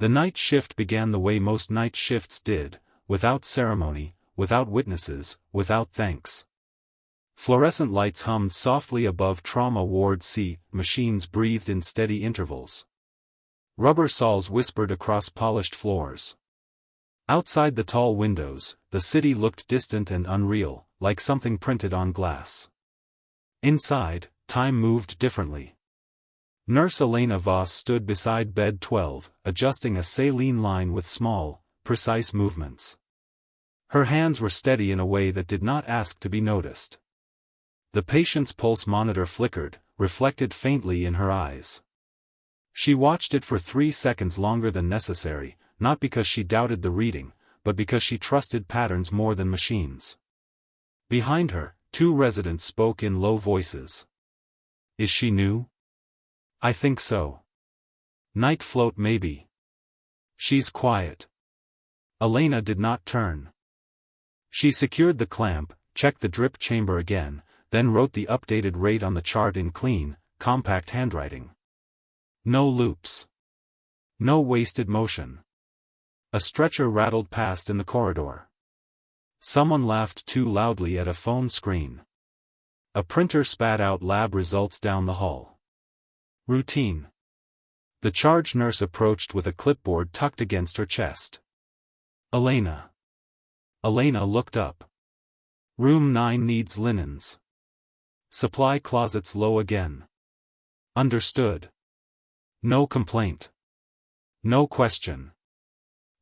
The night shift began the way most night shifts did, without ceremony, without witnesses, without thanks. Fluorescent lights hummed softly above trauma ward C, machines breathed in steady intervals. Rubber saws whispered across polished floors. Outside the tall windows, the city looked distant and unreal, like something printed on glass. Inside, time moved differently. Nurse Elena Voss stood beside bed 12, adjusting a saline line with small, precise movements. Her hands were steady in a way that did not ask to be noticed. The patient's pulse monitor flickered, reflected faintly in her eyes. She watched it for 3 seconds longer than necessary, not because she doubted the reading, but because she trusted patterns more than machines. Behind her, 2 residents spoke in low voices. Is she new? I think so. Night float maybe. She's quiet. Elena did not turn. She secured the clamp, checked the drip chamber again, then wrote the updated rate on the chart in clean, compact handwriting. No loops. No wasted motion. A stretcher rattled past in the corridor. Someone laughed too loudly at a phone screen. A printer spat out lab results down the hall. Routine. The charge nurse approached with a clipboard tucked against her chest. Elena. Elena looked up. Room 9 needs linens. Supply closets low again. Understood. No complaint. No question.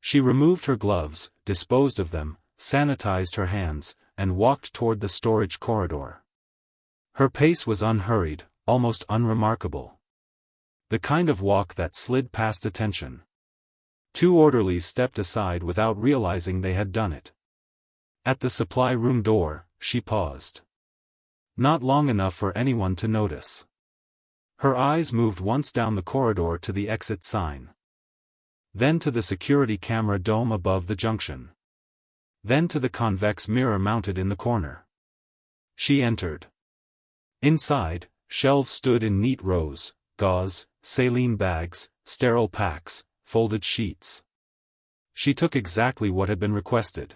She removed her gloves, disposed of them, sanitized her hands, and walked toward the storage corridor. Her pace was unhurried, almost unremarkable. The kind of walk that slid past attention. 2 orderlies stepped aside without realizing they had done it. At the supply room door, she paused. Not long enough for anyone to notice. Her eyes moved once down the corridor to the exit sign. Then to the security camera dome above the junction. Then to the convex mirror mounted in the corner. She entered. Inside, shelves stood in neat rows, gauze, saline bags, sterile packs, folded sheets. She took exactly what had been requested.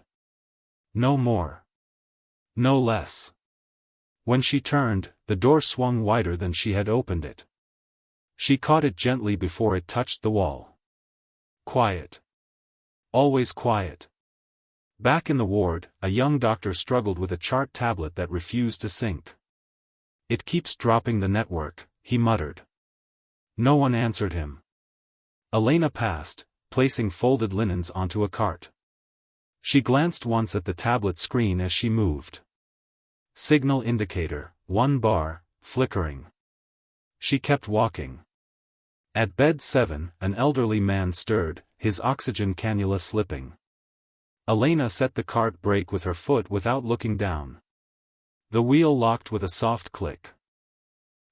No more. No less. When she turned, the door swung wider than she had opened it. She caught it gently before it touched the wall. Quiet. Always quiet. Back in the ward, a young doctor struggled with a chart tablet that refused to sync. It keeps dropping the network, he muttered. No one answered him. Elena passed, placing folded linens onto a cart. She glanced once at the tablet screen as she moved. Signal indicator, 1 bar, flickering. She kept walking. At bed 7, an elderly man stirred, his oxygen cannula slipping. Elena set the cart brake with her foot without looking down. The wheel locked with a soft click.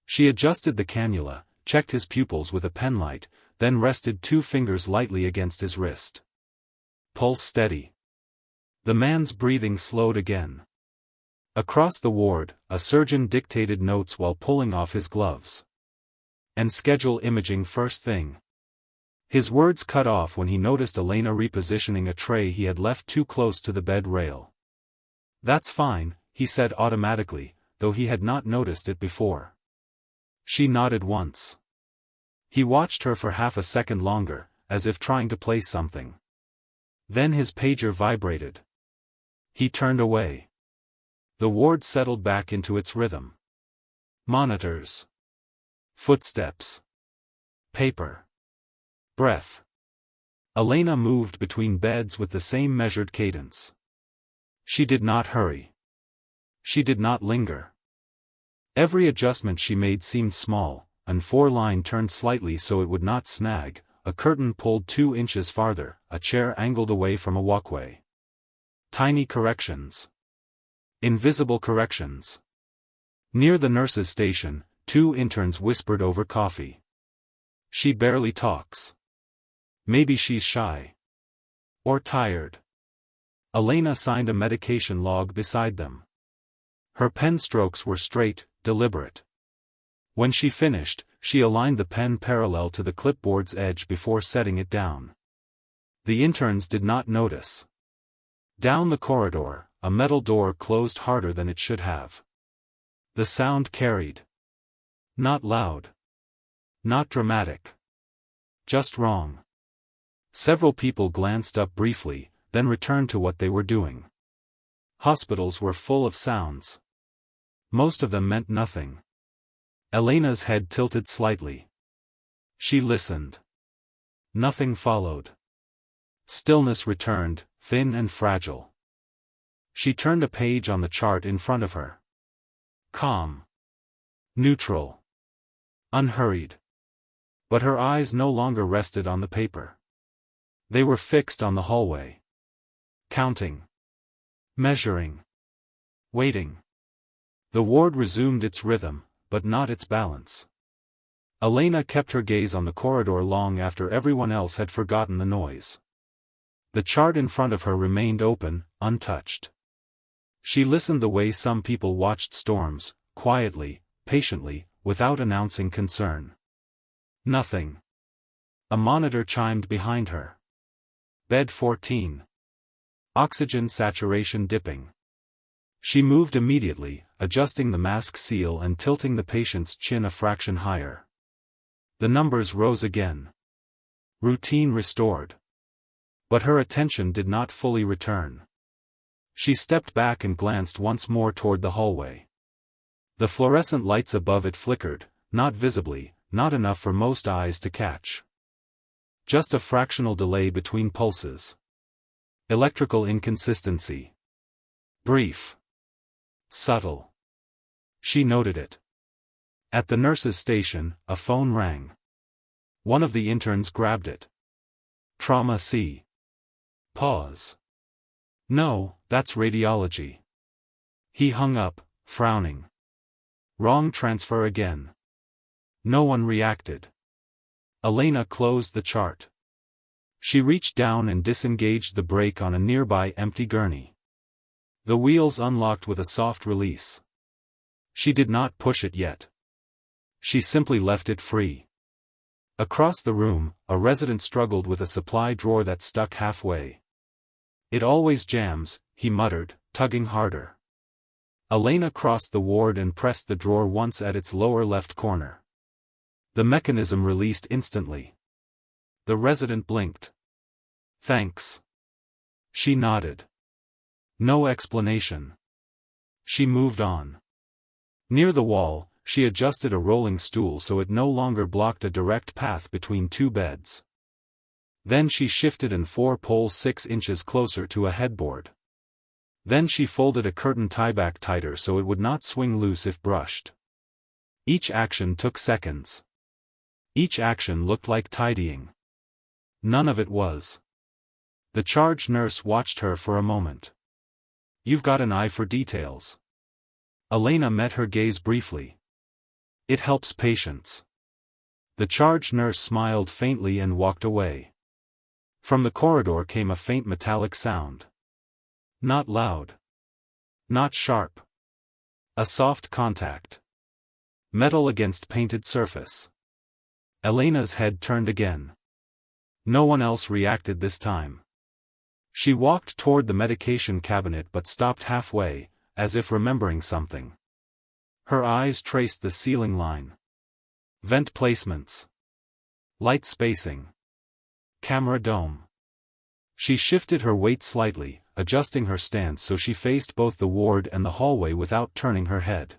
She adjusted the cannula, checked his pupils with a penlight, then rested 2 fingers lightly against his wrist. Pulse steady. The man's breathing slowed again. Across the ward, a surgeon dictated notes while pulling off his gloves. And schedule imaging first thing. His words cut off when he noticed Elena repositioning a tray he had left too close to the bed rail. That's fine, he said automatically, though he had not noticed it before. She nodded once. He watched her for half a second longer, as if trying to place something. Then his pager vibrated. He turned away. The ward settled back into its rhythm. Monitors. Footsteps. Paper. Breath. Elena moved between beds with the same measured cadence. She did not hurry. She did not linger. Every adjustment she made seemed small. An 4-line turned slightly so it would not snag, a curtain pulled 2 inches farther, a chair angled away from a walkway. Tiny corrections. Invisible corrections. Near the nurse's station, 2 interns whispered over coffee. She barely talks. Maybe she's shy. Or tired. Elena signed a medication log beside them. Her pen strokes were straight, deliberate. When she finished, she aligned the pen parallel to the clipboard's edge before setting it down. The interns did not notice. Down the corridor, a metal door closed harder than it should have. The sound carried. Not loud. Not dramatic. Just wrong. Several people glanced up briefly, then returned to what they were doing. Hospitals were full of sounds. Most of them meant nothing. Elena's head tilted slightly. She listened. Nothing followed. Stillness returned, thin and fragile. She turned a page on the chart in front of her. Calm. Neutral. Unhurried. But her eyes no longer rested on the paper. They were fixed on the hallway. Counting. Measuring. Waiting. The ward resumed its rhythm, but not its balance. Elena kept her gaze on the corridor long after everyone else had forgotten the noise. The chart in front of her remained open, untouched. She listened the way some people watched storms, quietly, patiently, without announcing concern. Nothing. A monitor chimed behind her. Bed 14. Oxygen saturation dipping. She moved immediately, adjusting the mask seal and tilting the patient's chin a fraction higher. The numbers rose again. Routine restored. But her attention did not fully return. She stepped back and glanced once more toward the hallway. The fluorescent lights above it flickered, not visibly, not enough for most eyes to catch. Just a fractional delay between pulses. Electrical inconsistency. Brief. Subtle. She noted it. At the nurse's station, a phone rang. One of the interns grabbed it. Trauma C. Pause. No, that's radiology. He hung up, frowning. Wrong transfer again. No one reacted. Elena closed the chart. She reached down and disengaged the brake on a nearby empty gurney. The wheels unlocked with a soft release. She did not push it yet. She simply left it free. Across the room, a resident struggled with a supply drawer that stuck halfway. It always jams, he muttered, tugging harder. Elena crossed the ward and pressed the drawer once at its lower left corner. The mechanism released instantly. The resident blinked. Thanks. She nodded. No explanation. She moved on. Near the wall, she adjusted a rolling stool so it no longer blocked a direct path between two beds. Then she shifted an 4-pole 6 inches closer to a headboard. Then she folded a curtain tieback tighter so it would not swing loose if brushed. Each action took seconds. Each action looked like tidying. None of it was. The charge nurse watched her for a moment. You've got an eye for details. Elena met her gaze briefly. It helps patients. The charge nurse smiled faintly and walked away. From the corridor came a faint metallic sound. Not loud. Not sharp. A soft contact. Metal against painted surface. Elena's head turned again. No one else reacted this time. She walked toward the medication cabinet but stopped halfway, as if remembering something. Her eyes traced the ceiling line. Vent placements. Light spacing. Camera dome. She shifted her weight slightly, adjusting her stance so she faced both the ward and the hallway without turning her head.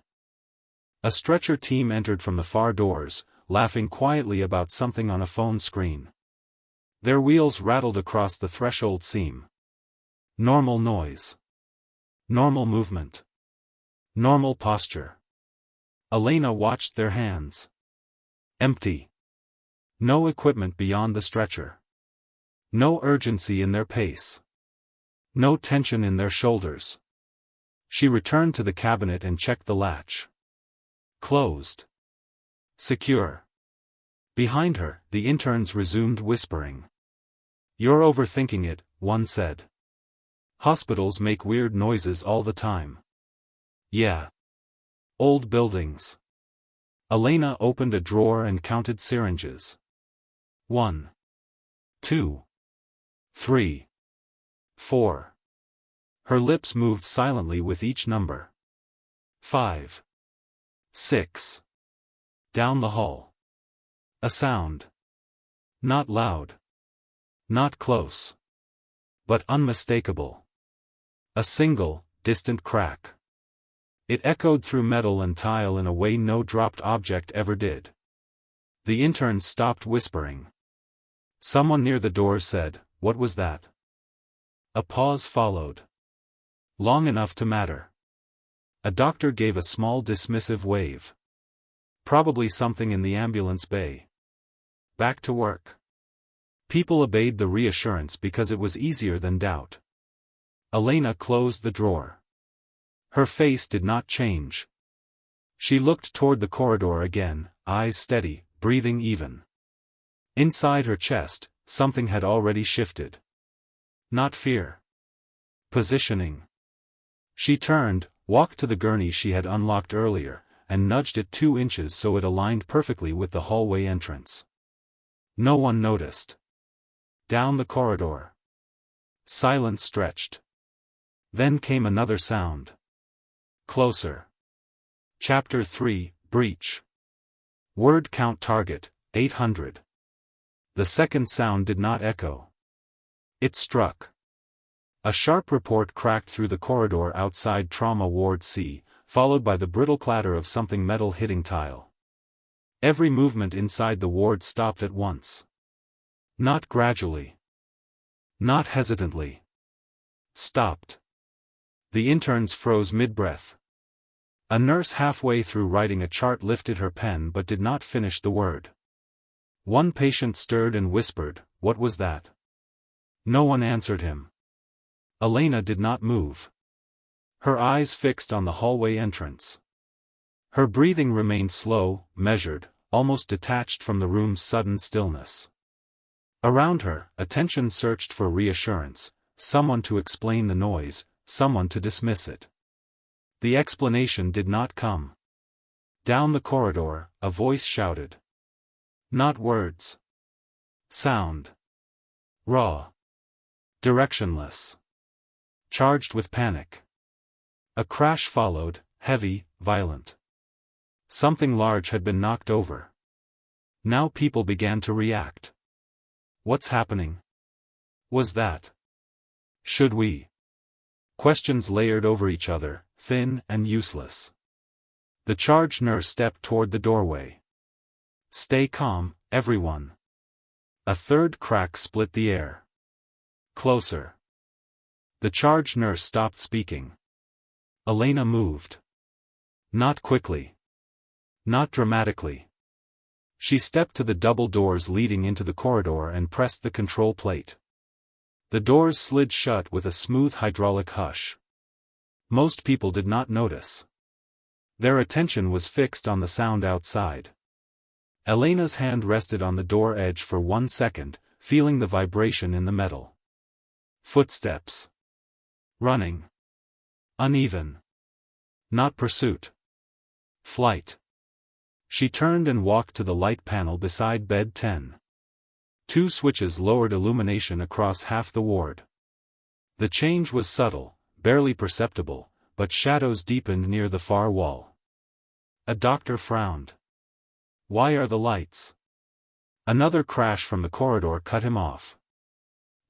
A stretcher team entered from the far doors, laughing quietly about something on a phone screen. Their wheels rattled across the threshold seam. Normal noise. Normal movement. Normal posture. Elena watched their hands. Empty. No equipment beyond the stretcher. No urgency in their pace. No tension in their shoulders. She returned to the cabinet and checked the latch. Closed. Secure. Behind her, the interns resumed whispering. You're overthinking it, one said. Hospitals make weird noises all the time. Yeah. Old buildings. Elena opened a drawer and counted syringes. 1. 2. 3. 4. Her lips moved silently with each number. 5. 6. Down the hall. A sound. Not loud. Not close. But unmistakable. A single, distant crack. It echoed through metal and tile in a way no dropped object ever did. The interns stopped whispering. Someone near the door said, "What was that?" A pause followed. Long enough to matter. A doctor gave a small dismissive wave. Probably something in the ambulance bay. Back to work. People obeyed the reassurance because it was easier than doubt. Elena closed the drawer. Her face did not change. She looked toward the corridor again, eyes steady, breathing even. Inside her chest, something had already shifted. Not fear. Positioning. She turned, walked to the gurney she had unlocked earlier, and nudged it 2 inches so it aligned perfectly with the hallway entrance. No one noticed. Down the corridor. Silence stretched. Then came another sound. Closer. Chapter 3, Breach. Word count target, 800. The second sound did not echo. It struck. A sharp report cracked through the corridor outside Trauma Ward C, followed by the brittle clatter of something metal hitting tile. Every movement inside the ward stopped at once. Not gradually. Not hesitantly. Stopped. The interns froze mid-breath. A nurse halfway through writing a chart lifted her pen but did not finish the word. One patient stirred and whispered, "What was that?" No one answered him. Elena did not move. Her eyes fixed on the hallway entrance. Her breathing remained slow, measured, almost detached from the room's sudden stillness. Around her, attention searched for reassurance, someone to explain the noise, someone to dismiss it. The explanation did not come. Down the corridor, a voice shouted. Not words. Sound. Raw. Directionless. Charged with panic. A crash followed, heavy, violent. Something large had been knocked over. Now people began to react. What's happening? Was that? Should we? Questions layered over each other, thin and useless. The charge nurse stepped toward the doorway. Stay calm, everyone. A third crack split the air. Closer. The charge nurse stopped speaking. Elena moved. Not quickly. Not dramatically. She stepped to the double doors leading into the corridor and pressed the control plate. The doors slid shut with a smooth hydraulic hush. Most people did not notice. Their attention was fixed on the sound outside. Elena's hand rested on the door edge for 1 second, feeling the vibration in the metal. Footsteps. Running. Uneven. Not pursuit. Flight. She turned and walked to the light panel beside bed 10. 2 switches lowered illumination across half the ward. The change was subtle, barely perceptible, but shadows deepened near the far wall. A doctor frowned. Why are the lights? Another crash from the corridor cut him off.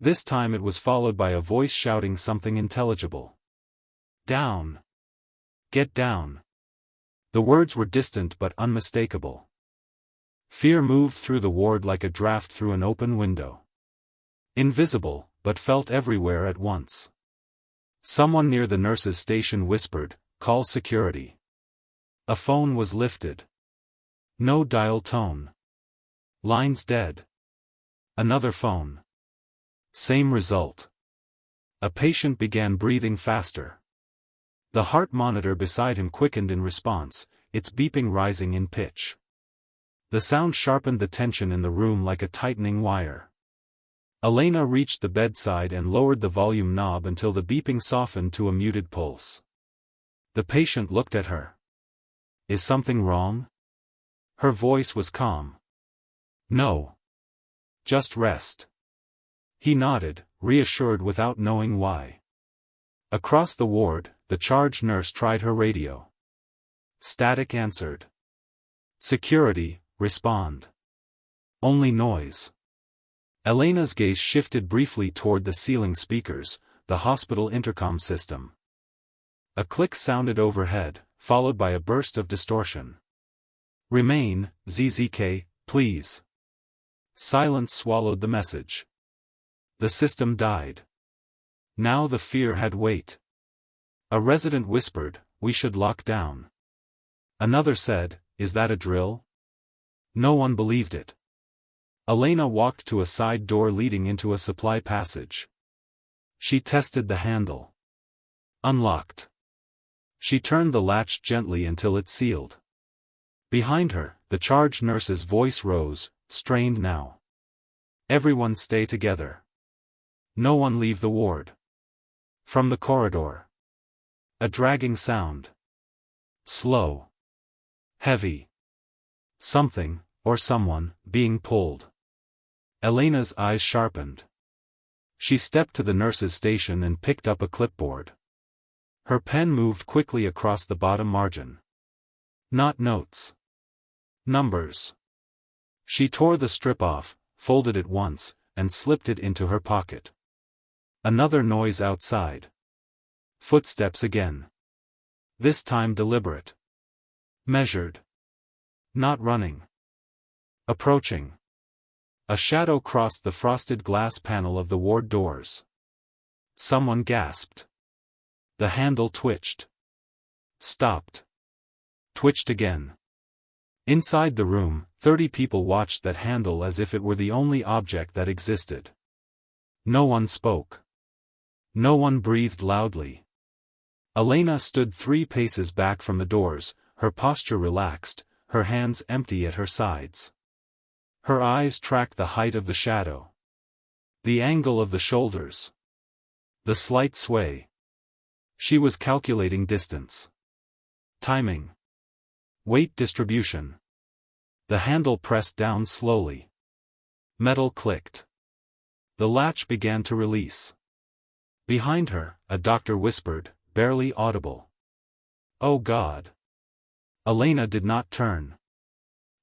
This time it was followed by a voice shouting something intelligible. Down. Get down. The words were distant but unmistakable. Fear moved through the ward like a draft through an open window. Invisible, but felt everywhere at once. Someone near the nurse's station whispered, "Call security." A phone was lifted. No dial tone. Lines dead. Another phone. Same result. A patient began breathing faster. The heart monitor beside him quickened in response, its beeping rising in pitch. The sound sharpened the tension in the room like a tightening wire. Elena reached the bedside and lowered the volume knob until the beeping softened to a muted pulse. The patient looked at her. Is something wrong? Her voice was calm. No. Just rest. He nodded, reassured without knowing why. Across the ward, the charge nurse tried her radio. Static answered. Security, respond. Only noise. Elena's gaze shifted briefly toward the ceiling speakers, the hospital intercom system. A click sounded overhead, followed by a burst of distortion. Remain, ZZK, please. Silence swallowed the message. The system died. Now the fear had weight. A resident whispered, "We should lock down." Another said, "Is that a drill?" No one believed it. Elena walked to a side door leading into a supply passage. She tested the handle. Unlocked. She turned the latch gently until it sealed. Behind her, the charge nurse's voice rose, strained now. "Everyone stay together. No one leave the ward." From the corridor. A dragging sound. Slow. Heavy. Something, or someone, being pulled. Elena's eyes sharpened. She stepped to the nurse's station and picked up a clipboard. Her pen moved quickly across the bottom margin. Not notes. Numbers. She tore the strip off, folded it once, and slipped it into her pocket. Another noise outside. Footsteps again. This time deliberate. Measured. Not running. Approaching. A shadow crossed the frosted glass panel of the ward doors. Someone gasped. The handle twitched. Stopped. Twitched again. Inside the room, 30 people watched that handle as if it were the only object that existed. No one spoke. No one breathed loudly. Elena stood 3 paces back from the doors, her posture relaxed, her hands empty at her sides. Her eyes tracked the height of the shadow. The angle of the shoulders. The slight sway. She was calculating distance. Timing. Weight distribution. The handle pressed down slowly. Metal clicked. The latch began to release. Behind her, a doctor whispered, barely audible. "Oh God." Elena did not turn.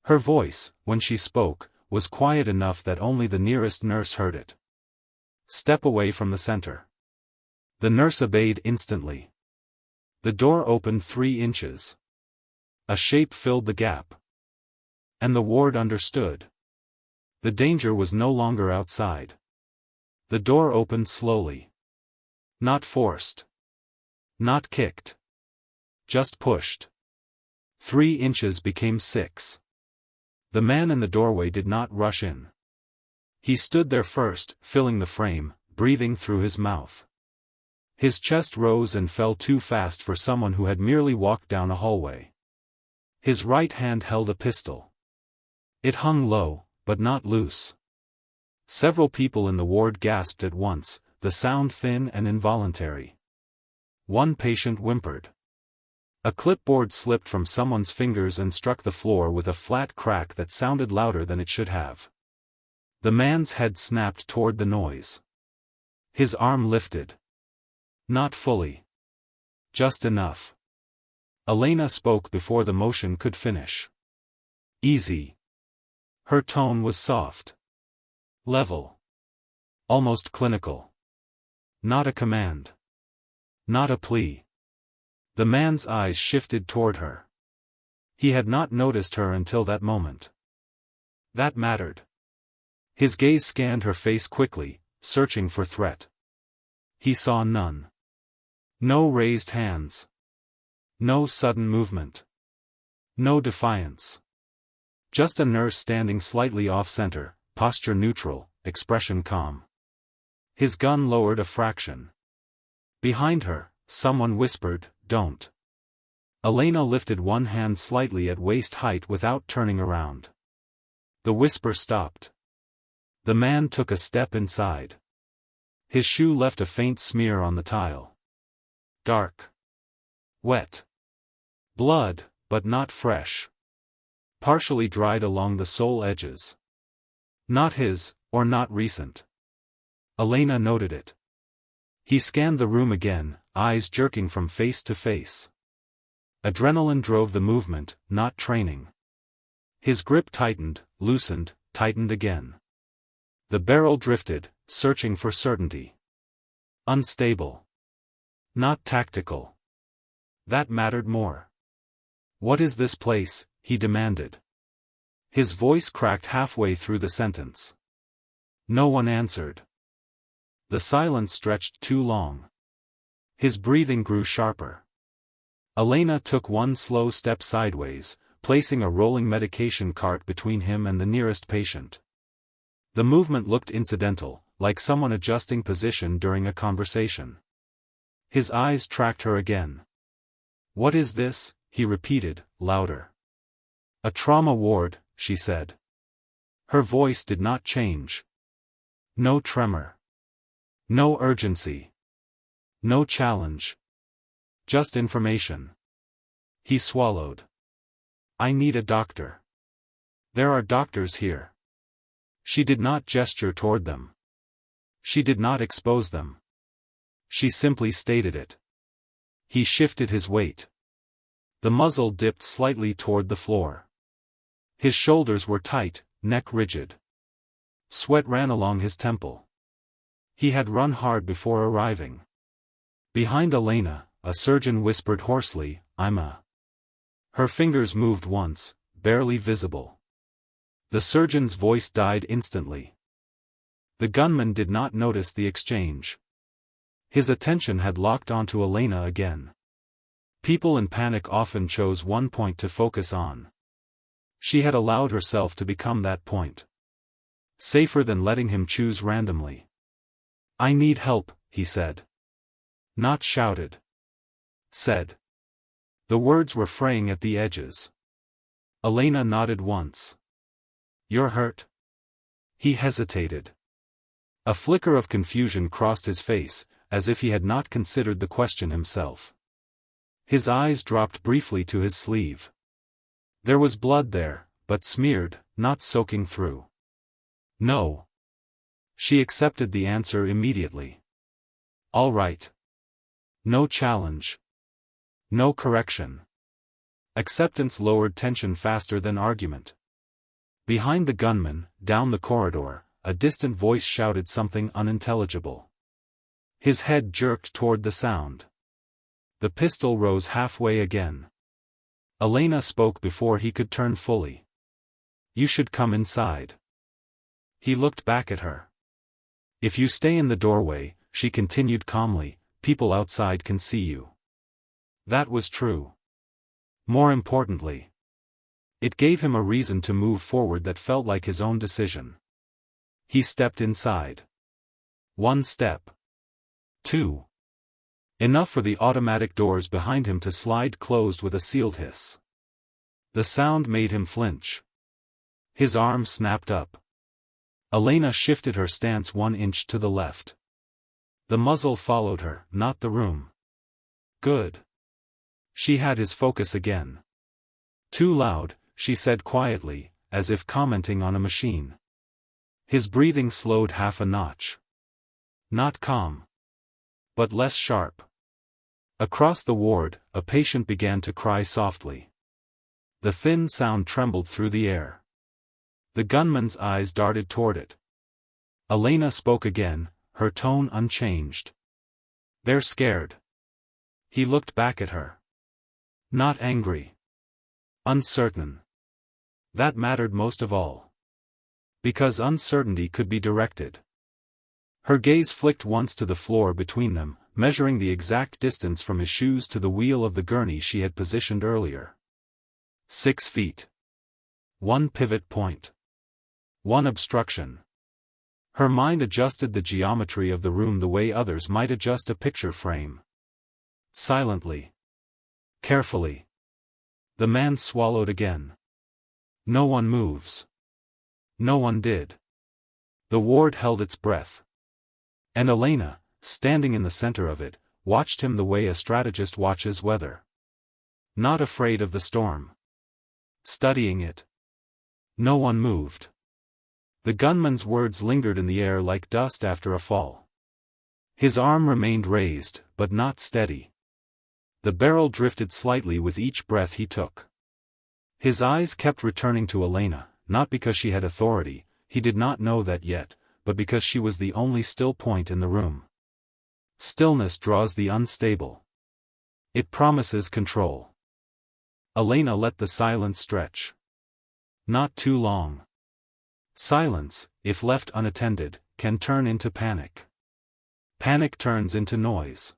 Her voice, when she spoke, was quiet enough that only the nearest nurse heard it. "Step away from the center." The nurse obeyed instantly. The door opened 3 inches. A shape filled the gap. And the ward understood. The danger was no longer outside. The door opened slowly. Not forced. Not kicked. Just pushed. 3 inches became 6. The man in the doorway did not rush in. He stood there first, filling the frame, breathing through his mouth. His chest rose and fell too fast for someone who had merely walked down a hallway. His right hand held a pistol. It hung low, but not loose. Several people in the ward gasped at once, the sound thin and involuntary. One patient whimpered. A clipboard slipped from someone's fingers and struck the floor with a flat crack that sounded louder than it should have. The man's head snapped toward the noise. His arm lifted. Not fully. Just enough. Elena spoke before the motion could finish. "Easy." Her tone was soft. Level. Almost clinical. Not a command. Not a plea. The man's eyes shifted toward her. He had not noticed her until that moment. That mattered. His gaze scanned her face quickly, searching for threat. He saw none. No raised hands. No sudden movement. No defiance. Just a nurse standing slightly off-center, posture neutral, expression calm. His gun lowered a fraction. Behind her, someone whispered, "Don't." Elena lifted one hand slightly at waist height without turning around. The whisper stopped. The man took a step inside. His shoe left a faint smear on the tile. Dark. Wet. Blood, but not fresh. Partially dried along the sole edges. Not his, or not recent. Elena noted it. He scanned the room again, eyes jerking from face to face. Adrenaline drove the movement, not training. His grip tightened, loosened, tightened again. The barrel drifted, searching for certainty. Unstable. Not tactical. That mattered more. "What is this place?" he demanded. His voice cracked halfway through the sentence. No one answered. The silence stretched too long. His breathing grew sharper. Elena took one slow step sideways, placing a rolling medication cart between him and the nearest patient. The movement looked incidental, like someone adjusting position during a conversation. His eyes tracked her again. "What is this?" he repeated, louder. "A trauma ward," she said. Her voice did not change. No tremor. No urgency. No challenge. Just information. He swallowed. "I need a doctor. There are doctors here." She did not gesture toward them. She did not expose them. She simply stated it. He shifted his weight. The muzzle dipped slightly toward the floor. His shoulders were tight, neck rigid. Sweat ran along his temple. He had run hard before arriving. Behind Elena, a surgeon whispered hoarsely, "I'm a..." Her fingers moved once, barely visible. The surgeon's voice died instantly. The gunman did not notice the exchange. His attention had locked onto Elena again. People in panic often chose one point to focus on. She had allowed herself to become that point. Safer than letting him choose randomly. "I need help," he said. Not shouted. Said. The words were fraying at the edges. Elena nodded once. "You're hurt?" He hesitated. A flicker of confusion crossed his face, as if he had not considered the question himself. His eyes dropped briefly to his sleeve. There was blood there, but smeared, not soaking through. "No." She accepted the answer immediately. "All right." No challenge. No correction. Acceptance lowered tension faster than argument. Behind the gunman, down the corridor, a distant voice shouted something unintelligible. His head jerked toward the sound. The pistol rose halfway again. Elena spoke before he could turn fully. "You should come inside." He looked back at her. "If you stay in the doorway," she continued calmly, "people outside can see you." That was true. More importantly, it gave him a reason to move forward that felt like his own decision. He stepped inside. 1 step. 2. Enough for the automatic doors behind him to slide closed with a sealed hiss. The sound made him flinch. His arm snapped up. Elena shifted her stance 1 inch to the left. The muzzle followed her, not the room. Good. She had his focus again. "Too loud," she said quietly, as if commenting on a machine. His breathing slowed half a notch. Not calm. But less sharp. Across the ward, a patient began to cry softly. The thin sound trembled through the air. The gunman's eyes darted toward it. Elena spoke again, her tone unchanged. "They're scared." He looked back at her. Not angry. Uncertain. That mattered most of all. Because uncertainty could be directed. Her gaze flicked once to the floor between them, measuring the exact distance from his shoes to the wheel of the gurney she had positioned earlier. 6 feet. 1 pivot point. 1 obstruction. Her mind adjusted the geometry of the room the way others might adjust a picture frame. Silently. Carefully. The man swallowed again. No one moves. No one did. The ward held its breath. And Elena, standing in the center of it, watched him the way a strategist watches weather. Not afraid of the storm. Studying it. No one moved. The gunman's words lingered in the air like dust after a fall. His arm remained raised, but not steady. The barrel drifted slightly with each breath he took. His eyes kept returning to Elena, not because she had authority, he did not know that yet, but because she was the only still point in the room. Stillness draws the unstable. It promises control. Elena let the silence stretch. Not too long. Silence, if left unattended, can turn into panic. Panic turns into noise.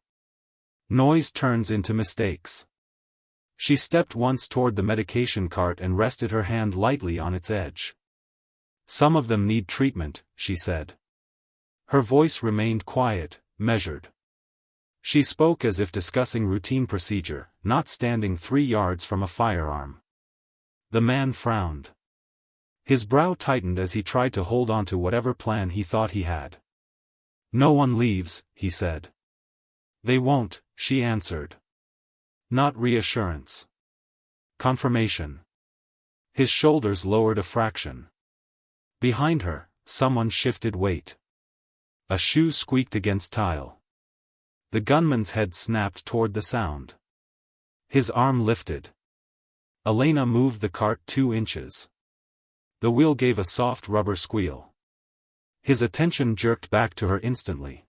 Noise turns into mistakes. She stepped once toward the medication cart and rested her hand lightly on its edge. Some of them need treatment, she said. Her voice remained quiet, measured. She spoke as if discussing routine procedure, not standing 3 yards from a firearm. The man frowned. His brow tightened as he tried to hold on to whatever plan he thought he had. No one leaves, he said. They won't, she answered. Not reassurance. Confirmation. His shoulders lowered a fraction. Behind her, someone shifted weight. A shoe squeaked against tile. The gunman's head snapped toward the sound. His arm lifted. Elena moved the cart 2 inches. The wheel gave a soft rubber squeal. His attention jerked back to her instantly.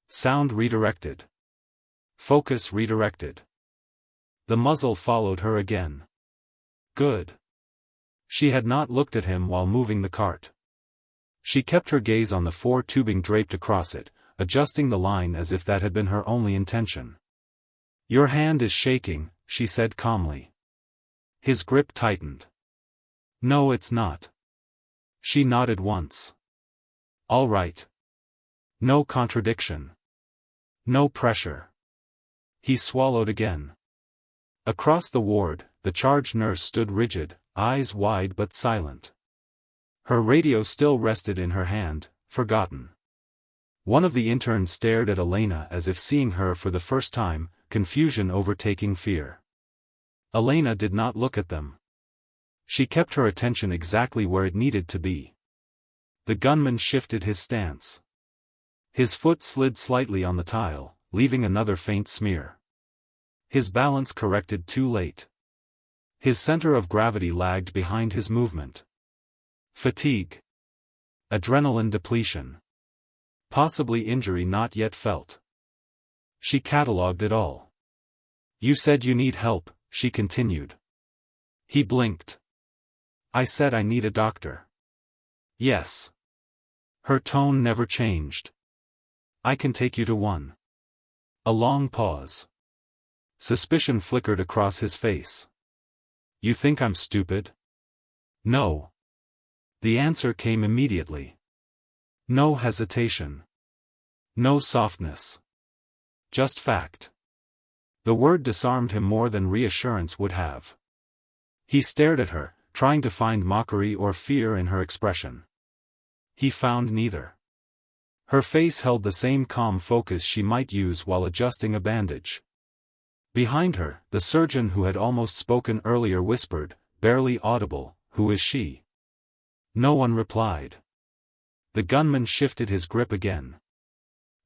Sound redirected. Focus redirected. The muzzle followed her again. Good. She had not looked at him while moving the cart. She kept her gaze on the 4 tubing draped across it, adjusting the line as if that had been her only intention. Your hand is shaking, she said calmly. His grip tightened. No, it's not. She nodded once. All right. No contradiction. No pressure. He swallowed again. Across the ward, the charge nurse stood rigid, eyes wide but silent. Her radio still rested in her hand, forgotten. One of the interns stared at Elena as if seeing her for the first time, confusion overtaking fear. Elena did not look at them. She kept her attention exactly where it needed to be. The gunman shifted his stance. His foot slid slightly on the tile, leaving another faint smear. His balance corrected too late. His center of gravity lagged behind his movement. Fatigue. Adrenaline depletion. Possibly injury not yet felt. She catalogued it all. You said you need help, she continued. He blinked. I said I need a doctor. Yes. Her tone never changed. I can take you to one. A long pause. Suspicion flickered across his face. You think I'm stupid? No. The answer came immediately. No hesitation. No softness. Just fact. The word disarmed him more than reassurance would have. He stared at her, trying to find mockery or fear in her expression. He found neither. Her face held the same calm focus she might use while adjusting a bandage. Behind her, the surgeon who had almost spoken earlier whispered, barely audible, "Who is she?" No one replied. The gunman shifted his grip again.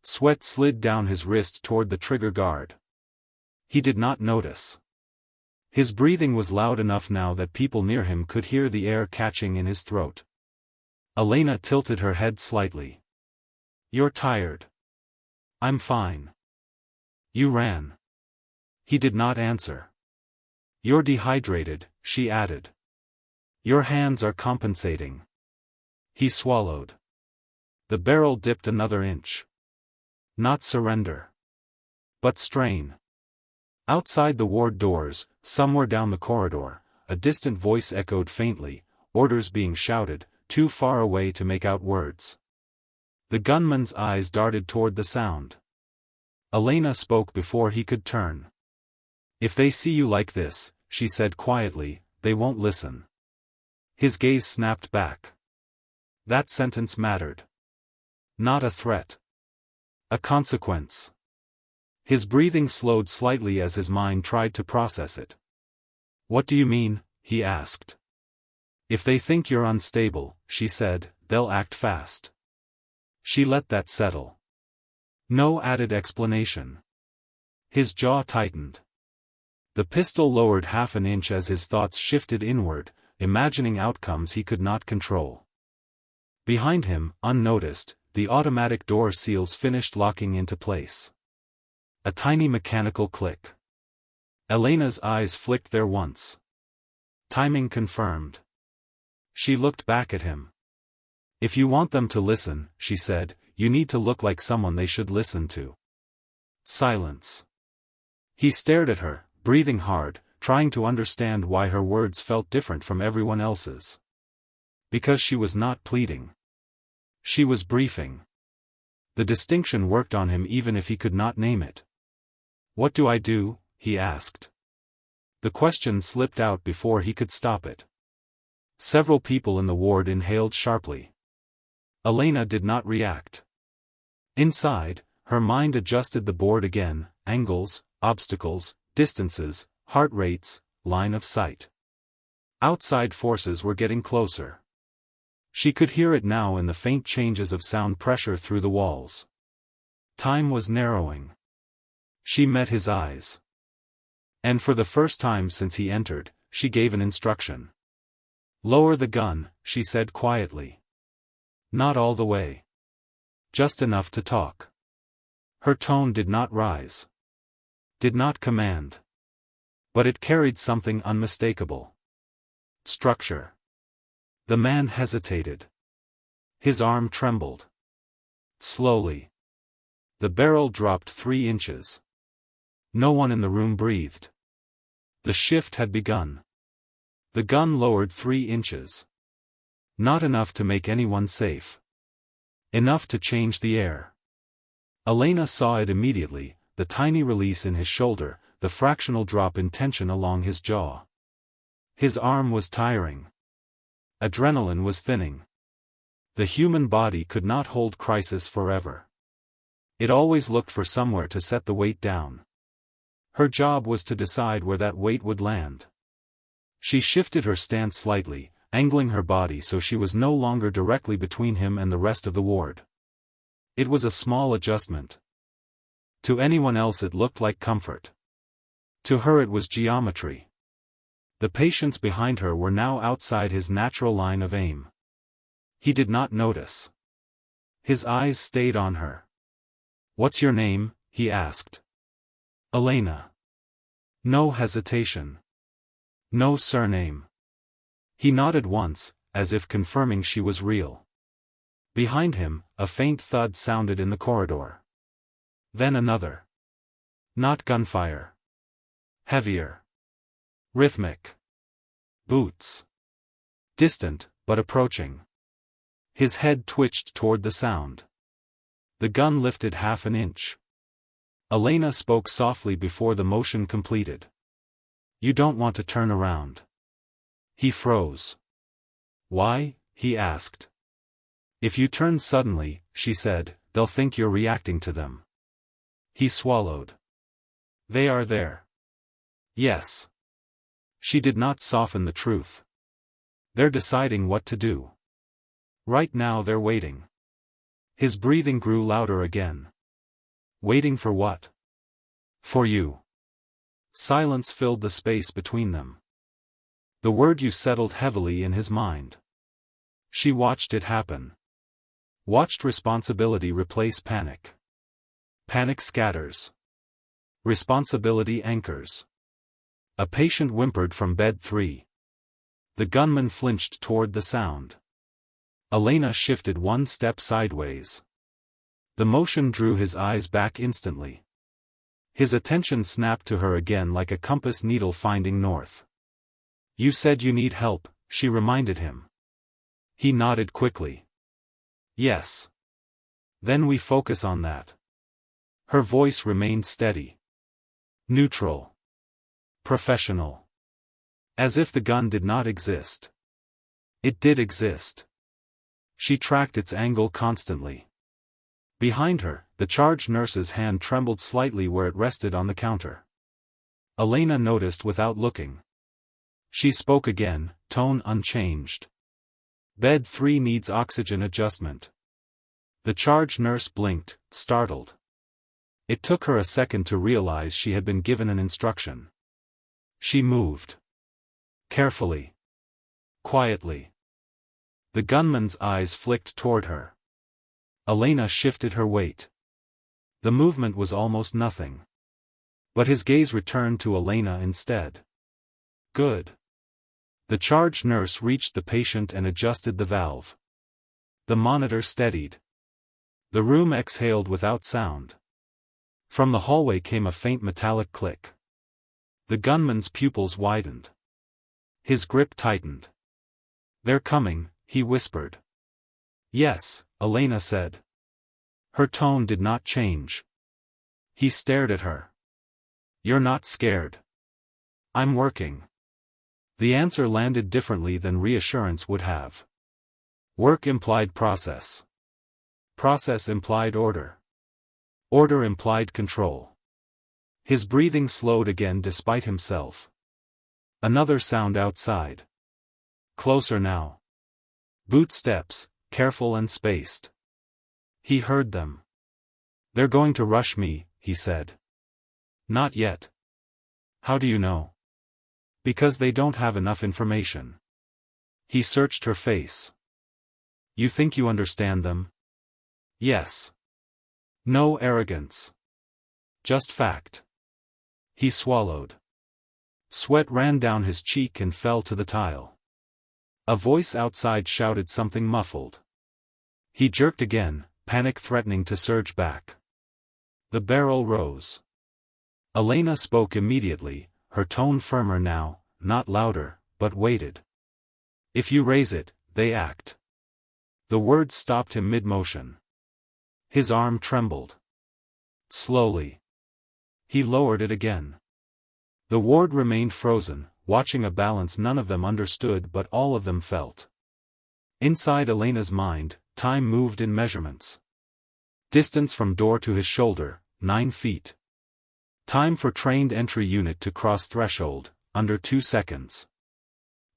Sweat slid down his wrist toward the trigger guard. He did not notice. His breathing was loud enough now that people near him could hear the air catching in his throat. Elena tilted her head slightly. You're tired. I'm fine. You ran. He did not answer. You're dehydrated, she added. Your hands are compensating. He swallowed. The barrel dipped another inch. Not surrender. But strain. Outside the ward doors, somewhere down the corridor, a distant voice echoed faintly, orders being shouted, too far away to make out words. The gunman's eyes darted toward the sound. Elena spoke before he could turn. If they see you like this, she said quietly, they won't listen. His gaze snapped back. That sentence mattered. Not a threat. A consequence. His breathing slowed slightly as his mind tried to process it. What do you mean? He asked. If they think you're unstable, she said, they'll act fast. She let that settle. No added explanation. His jaw tightened. The pistol lowered half an inch as his thoughts shifted inward, imagining outcomes he could not control. Behind him, unnoticed, the automatic door seals finished locking into place. A tiny mechanical click. Elena's eyes flicked there once. Timing confirmed. She looked back at him. "If you want them to listen," she said, "you need to look like someone they should listen to." Silence. He stared at her, breathing hard, trying to understand why her words felt different from everyone else's. Because she was not pleading. She was briefing. The distinction worked on him even if he could not name it. "What do I do?" he asked. The question slipped out before he could stop it. Several people in the ward inhaled sharply. Elena did not react. Inside, her mind adjusted the board again, angles, obstacles, distances, heart rates, line of sight. Outside forces were getting closer. She could hear it now in the faint changes of sound pressure through the walls. Time was narrowing. She met his eyes. And for the first time since he entered, she gave an instruction. "Lower the gun," she said quietly. "Not all the way. Just enough to talk." Her tone did not rise. Did not command. But it carried something unmistakable. Structure. The man hesitated. His arm trembled. Slowly. The barrel dropped 3 inches. No one in the room breathed. The shift had begun. The gun lowered 3 inches. Not enough to make anyone safe. Enough to change the air. Elena saw it immediately, the tiny release in his shoulder, the fractional drop in tension along his jaw. His arm was tiring. Adrenaline was thinning. The human body could not hold crisis forever. It always looked for somewhere to set the weight down. Her job was to decide where that weight would land. She shifted her stance slightly, angling her body so she was no longer directly between him and the rest of the ward. It was a small adjustment. To anyone else it looked like comfort. To her it was geometry. The patients behind her were now outside his natural line of aim. He did not notice. His eyes stayed on her. "What's your name?" he asked. "Elena." No hesitation. No surname. He nodded once, as if confirming she was real. Behind him, a faint thud sounded in the corridor. Then another. Not gunfire. Heavier. Rhythmic. Boots. Distant, but approaching. His head twitched toward the sound. The gun lifted half an inch. Elena spoke softly before the motion completed. "You don't want to turn around." He froze. "Why?" he asked. "If you turn suddenly," she said, "they'll think you're reacting to them." He swallowed. "They are there." "Yes." She did not soften the truth. "They're deciding what to do. Right now they're waiting." His breathing grew louder again. "Waiting for what?" "For you." Silence filled the space between them. The word "you" settled heavily in his mind. She watched it happen. Watched responsibility replace panic. Panic scatters. Responsibility anchors. A patient whimpered from bed 3. The gunman flinched toward the sound. Elena shifted 1 step sideways. The motion drew his eyes back instantly. His attention snapped to her again like a compass needle finding north. "You said you need help," she reminded him. He nodded quickly. "Yes. Then we focus on that." Her voice remained steady. Neutral. Professional. As if the gun did not exist. It did exist. She tracked its angle constantly. Behind her, the charge nurse's hand trembled slightly where it rested on the counter. Elena noticed without looking. She spoke again, tone unchanged. Bed 3 needs oxygen adjustment. The charge nurse blinked, startled. It took her a second to realize she had been given an instruction. She moved. Carefully. Quietly. The gunman's eyes flicked toward her. Elena shifted her weight. The movement was almost nothing. But his gaze returned to Elena instead. Good. The charge nurse reached the patient and adjusted the valve. The monitor steadied. The room exhaled without sound. From the hallway came a faint metallic click. The gunman's pupils widened. His grip tightened. "They're coming," he whispered. "Yes," Elena said. Her tone did not change. He stared at her. "You're not scared?" "I'm working." The answer landed differently than reassurance would have. Work implied process. Process implied order. Order implied control. His breathing slowed again despite himself. Another sound outside. Closer now. Boot steps, careful and spaced. He heard them. "They're going to rush me," he said. "Not yet." "How do you know?" "Because they don't have enough information." He searched her face. "You think you understand them?" "Yes." No arrogance. Just fact. He swallowed. Sweat ran down his cheek and fell to the tile. A voice outside shouted something muffled. He jerked again, panic threatening to surge back. The barrel rose. Elena spoke immediately, her tone firmer now, not louder, but weighted. "If you raise it, they act." The words stopped him mid-motion. His arm trembled. Slowly. He lowered it again. The ward remained frozen, watching a balance none of them understood but all of them felt. Inside Elena's mind, time moved in measurements. Distance from door to his shoulder, 9 feet. Time for trained entry unit to cross threshold, under 2 seconds.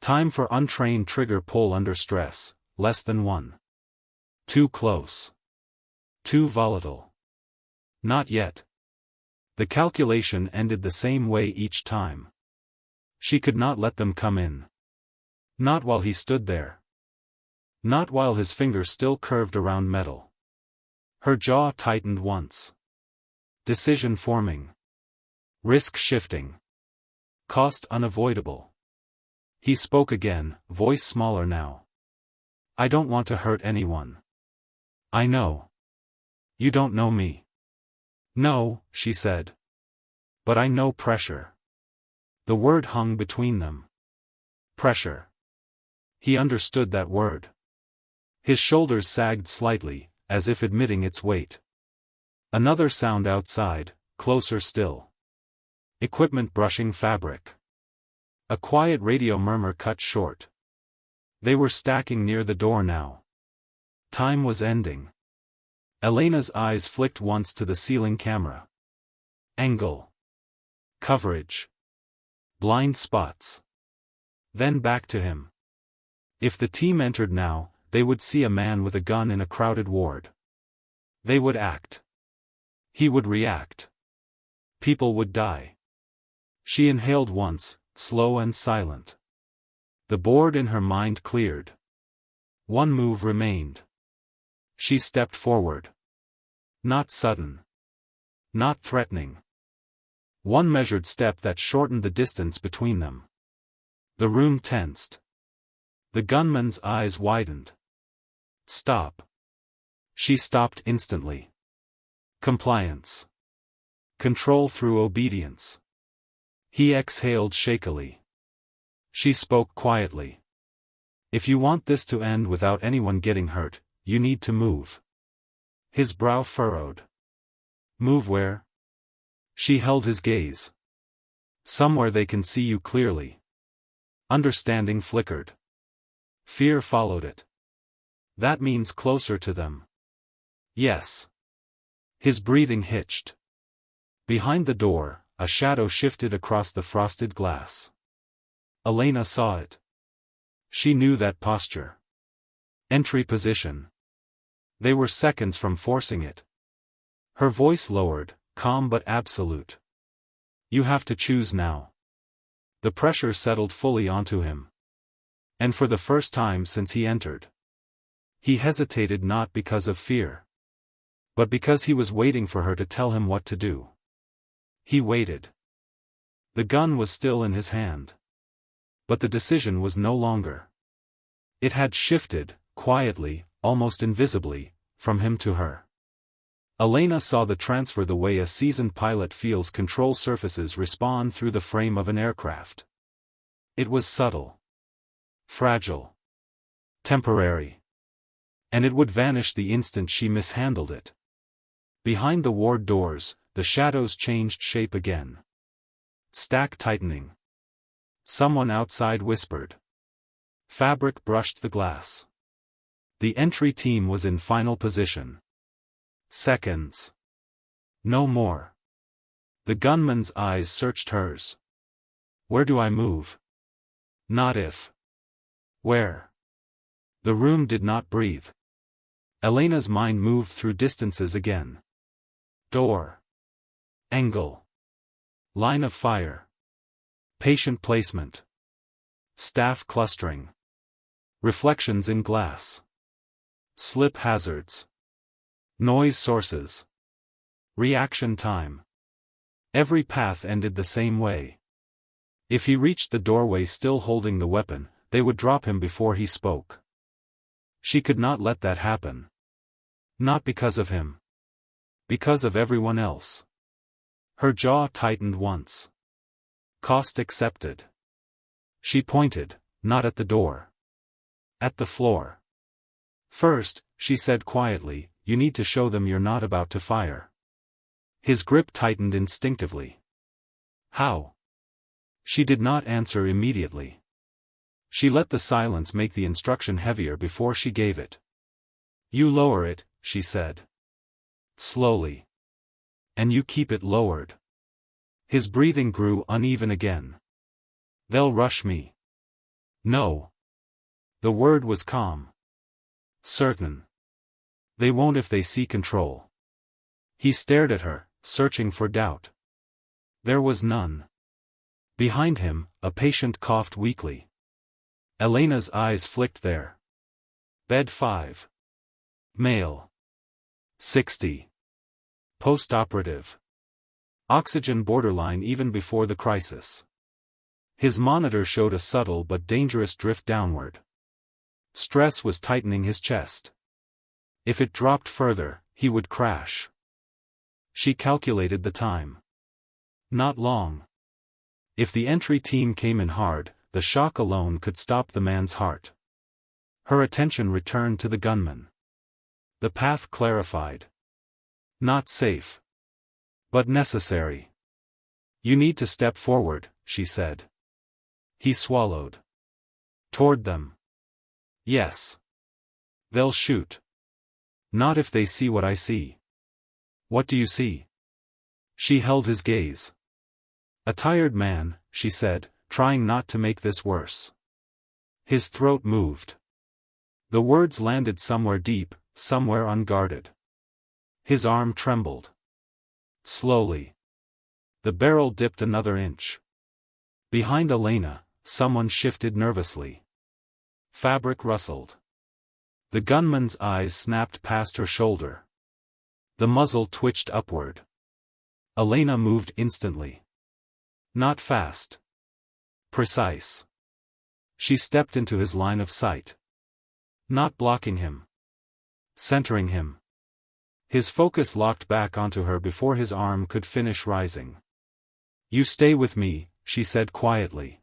Time for untrained trigger pull under stress, less than 1. Too close. Too volatile. Not yet. The calculation ended the same way each time. She could not let them come in. Not while he stood there. Not while his fingers still curved around metal. Her jaw tightened once. Decision forming. Risk shifting. Cost unavoidable. He spoke again, voice smaller now. "I don't want to hurt anyone. I know. You don't know me." "No," she said. "But I know pressure." The word hung between them. Pressure. He understood that word. His shoulders sagged slightly, as if admitting its weight. Another sound outside, closer still. Equipment brushing fabric. A quiet radio murmur cut short. They were stacking near the door now. Time was ending. Elena's eyes flicked once to the ceiling camera. Angle. Coverage. Blind spots. Then back to him. If the team entered now, they would see a man with a gun in a crowded ward. They would act. He would react. People would die. She inhaled once, slow and silent. The board in her mind cleared. One move remained. She stepped forward. Not sudden. Not threatening. One measured step that shortened the distance between them. The room tensed. The gunman's eyes widened. "Stop." She stopped instantly. Compliance. Control through obedience. He exhaled shakily. She spoke quietly. "If you want this to end without anyone getting hurt, you need to move." His brow furrowed. "Move where?" She held his gaze. "Somewhere they can see you clearly." Understanding flickered. Fear followed it. "That means closer to them." "Yes." His breathing hitched. Behind the door, a shadow shifted across the frosted glass. Elena saw it. She knew that posture. Entry position. They were seconds from forcing it. Her voice lowered, calm but absolute. You have to choose now. The pressure settled fully onto him. And for the first time since he entered. He hesitated not because of fear. But because he was waiting for her to tell him what to do. He waited. The gun was still in his hand. But the decision was no longer. It had shifted, quietly, almost invisibly, from him to her. Elena saw the transfer the way a seasoned pilot feels control surfaces respond through the frame of an aircraft. It was subtle. Fragile. Temporary. And it would vanish the instant she mishandled it. Behind the ward doors, the shadows changed shape again. Stack tightening. Someone outside whispered. Fabric brushed the glass. The entry team was in final position. Seconds. No more. The gunman's eyes searched hers. Where do I move? Not if. Where? The room did not breathe. Elena's mind moved through distances again. Door. Angle. Line of fire. Patient placement. Staff clustering. Reflections in glass. Slip hazards. Noise sources. Reaction time. Every path ended the same way. If he reached the doorway still holding the weapon, they would drop him before he spoke. She could not let that happen. Not because of him. Because of everyone else. Her jaw tightened once. Cost accepted. She pointed, not at the door. At the floor. First, she said quietly, you need to show them you're not about to fire. His grip tightened instinctively. How? She did not answer immediately. She let the silence make the instruction heavier before she gave it. You lower it, she said. Slowly. And you keep it lowered. His breathing grew uneven again. They'll rush me. No. The word was calm. Certain. They won't if they see control. He stared at her, searching for doubt. There was none. Behind him, a patient coughed weakly. Elena's eyes flicked there. Bed 5. Male. 60. Post-operative. Oxygen borderline even before the crisis. His monitor showed a subtle but dangerous drift downward. Stress was tightening his chest. If it dropped further, he would crash. She calculated the time. Not long. If the entry team came in hard, the shock alone could stop the man's heart. Her attention returned to the gunman. The path clarified. Not safe. But necessary. You need to step forward, she said. He swallowed. Toward them. Yes. They'll shoot. Not if they see what I see. What do you see? She held his gaze. A tired man, she said, trying not to make this worse. His throat moved. The words landed somewhere deep, somewhere unguarded. His arm trembled. Slowly. The barrel dipped another inch. Behind Elena, someone shifted nervously. Fabric rustled. The gunman's eyes snapped past her shoulder. The muzzle twitched upward. Elena moved instantly. Not fast. Precise. She stepped into his line of sight. Not blocking him. Centering him. His focus locked back onto her before his arm could finish rising. You stay with me, she said quietly.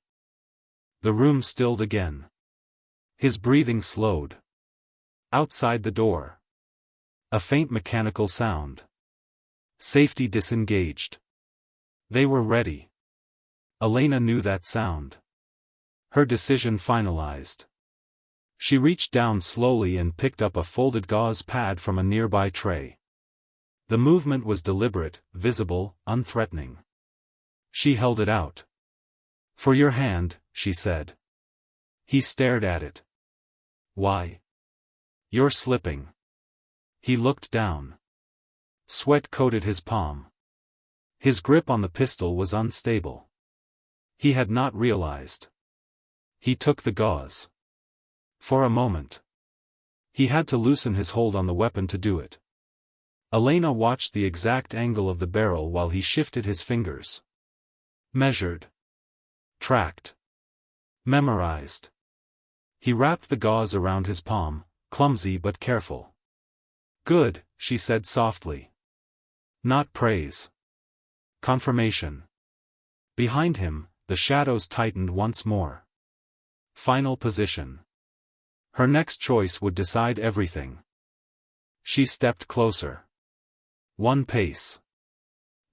The room stilled again. His breathing slowed. Outside the door. A faint mechanical sound. Safety disengaged. They were ready. Elena knew that sound. Her decision finalized. She reached down slowly and picked up a folded gauze pad from a nearby tray. The movement was deliberate, visible, unthreatening. She held it out. For your hand, she said. He stared at it. Why? You're slipping. He looked down. Sweat coated his palm. His grip on the pistol was unstable. He had not realized. He took the gauze. For a moment. He had to loosen his hold on the weapon to do it. Elena watched the exact angle of the barrel while he shifted his fingers. Measured. Tracked. Memorized. He wrapped the gauze around his palm, clumsy but careful. Good, she said softly. Not praise. Confirmation. Behind him, the shadows tightened once more. Final position. Her next choice would decide everything. She stepped closer. 1 pace.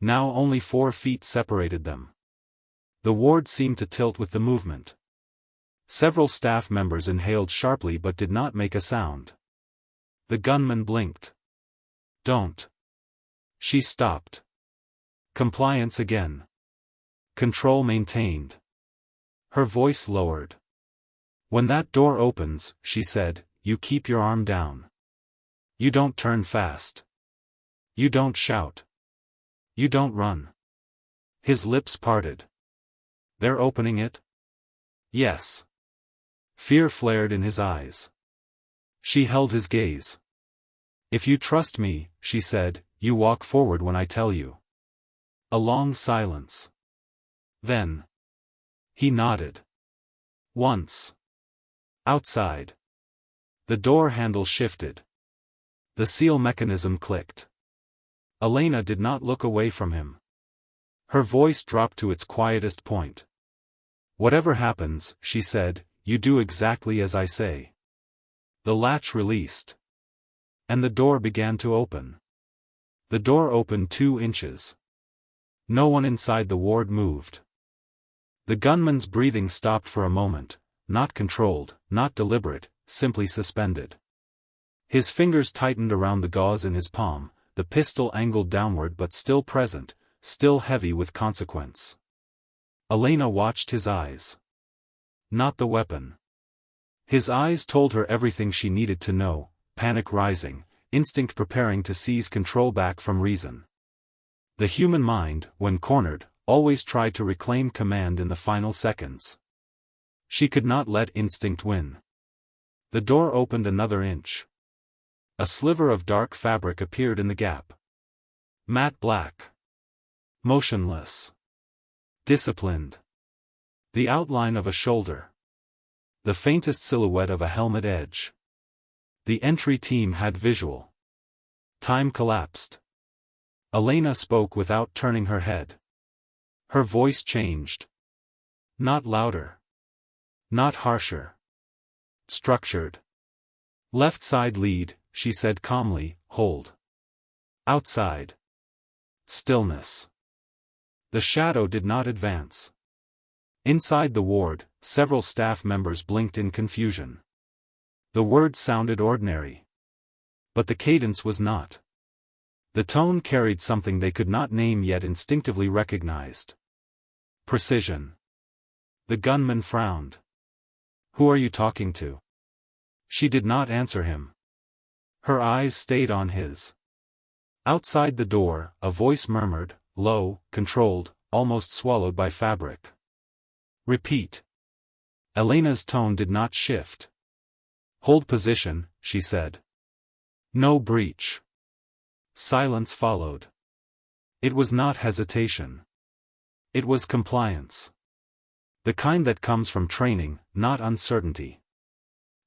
Now only 4 feet separated them. The ward seemed to tilt with the movement. Several staff members inhaled sharply but did not make a sound. The gunman blinked. Don't. She stopped. Compliance again. Control maintained. Her voice lowered. When that door opens, she said, you keep your arm down. You don't turn fast. You don't shout. You don't run. His lips parted. They're opening it? Yes. Fear flared in his eyes. She held his gaze. If you trust me, she said, you walk forward when I tell you. A long silence. Then. He nodded. Once. Outside. The door handle shifted. The seal mechanism clicked. Elena did not look away from him. Her voice dropped to its quietest point. Whatever happens, she said, you do exactly as I say. The latch released. And the door began to open. The door opened 2 inches. No one inside the ward moved. The gunman's breathing stopped for a moment, not controlled, not deliberate, simply suspended. His fingers tightened around the gauze in his palm, the pistol angled downward but still present, still heavy with consequence. Elena watched his eyes. Not the weapon. His eyes told her everything she needed to know, panic rising, instinct preparing to seize control back from reason. The human mind, when cornered, always tried to reclaim command in the final seconds. She could not let instinct win. The door opened another inch. A sliver of dark fabric appeared in the gap. Matte black. Motionless. Disciplined. The outline of a shoulder. The faintest silhouette of a helmet edge. The entry team had visual. Time collapsed. Elena spoke without turning her head. Her voice changed. Not louder. Not harsher. Structured. Left side lead, she said calmly, hold. Outside. Stillness. The shadow did not advance. Inside the ward, several staff members blinked in confusion. The words sounded ordinary. But the cadence was not. The tone carried something they could not name yet instinctively recognized. Precision. The gunman frowned. Who are you talking to? She did not answer him. Her eyes stayed on his. Outside the door, a voice murmured, low, controlled, almost swallowed by fabric. Repeat. Elena's tone did not shift. Hold position, she said. No breach. Silence followed. It was not hesitation. It was compliance. The kind that comes from training, not uncertainty.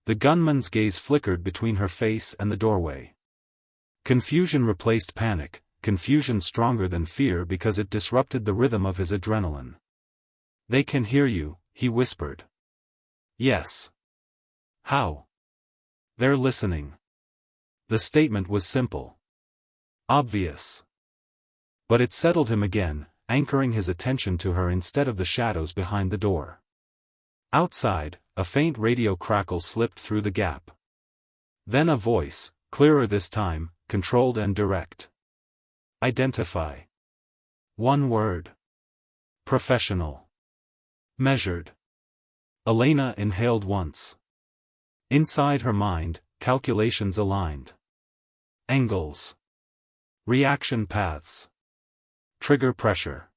The gunman's gaze flickered between her face and the doorway. Confusion replaced panic, confusion stronger than fear because it disrupted the rhythm of his adrenaline. They can hear you, he whispered. Yes. How? They're listening. The statement was simple. Obvious. But it settled him again, anchoring his attention to her instead of the shadows behind the door. Outside, a faint radio crackle slipped through the gap. Then a voice, clearer this time, controlled and direct. Identify. One word. Professional. Measured. Elena inhaled once. Inside her mind, calculations aligned. Angles. Reaction paths. Trigger pressure.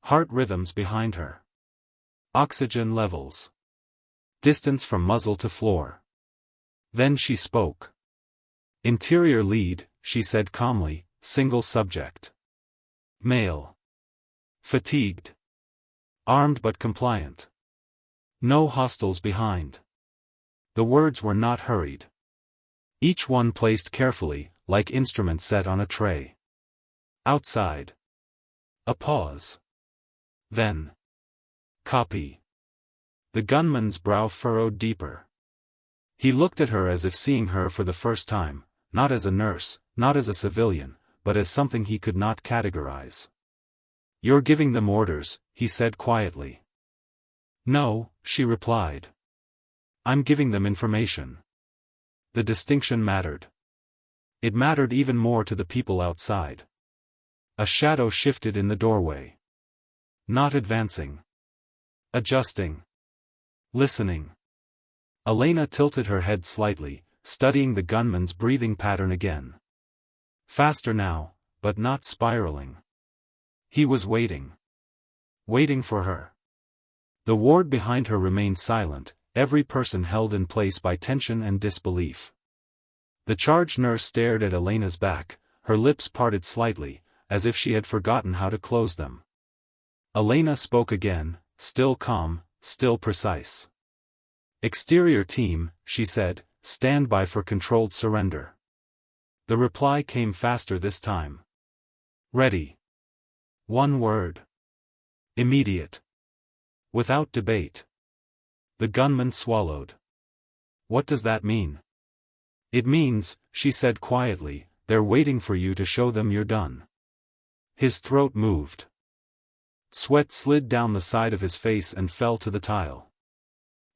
Heart rhythms behind her. Oxygen levels. Distance from muzzle to floor. Then she spoke. Interior lead, she said calmly, single subject. Male. Fatigued. Armed but compliant. No hostiles behind. The words were not hurried. Each one placed carefully, like instruments set on a tray. Outside. A pause. Then. Copy. The gunman's brow furrowed deeper. He looked at her as if seeing her for the first time, not as a nurse, not as a civilian, but as something he could not categorize. You're giving them orders, he said quietly. No, she replied. I'm giving them information. The distinction mattered. It mattered even more to the people outside. A shadow shifted in the doorway. Not advancing. Adjusting. Listening. Elena tilted her head slightly, studying the gunman's breathing pattern again. Faster now, but not spiraling. He was waiting. Waiting for her. The ward behind her remained silent, every person held in place by tension and disbelief. The charge nurse stared at Elena's back, her lips parted slightly, as if she had forgotten how to close them. Elena spoke again, still calm, still precise. Exterior team, she said, stand by for controlled surrender. The reply came faster this time. Ready. One word. Immediate. Without debate. The gunman swallowed. What does that mean? It means, she said quietly, they're waiting for you to show them you're done. His throat moved. Sweat slid down the side of his face and fell to the tile.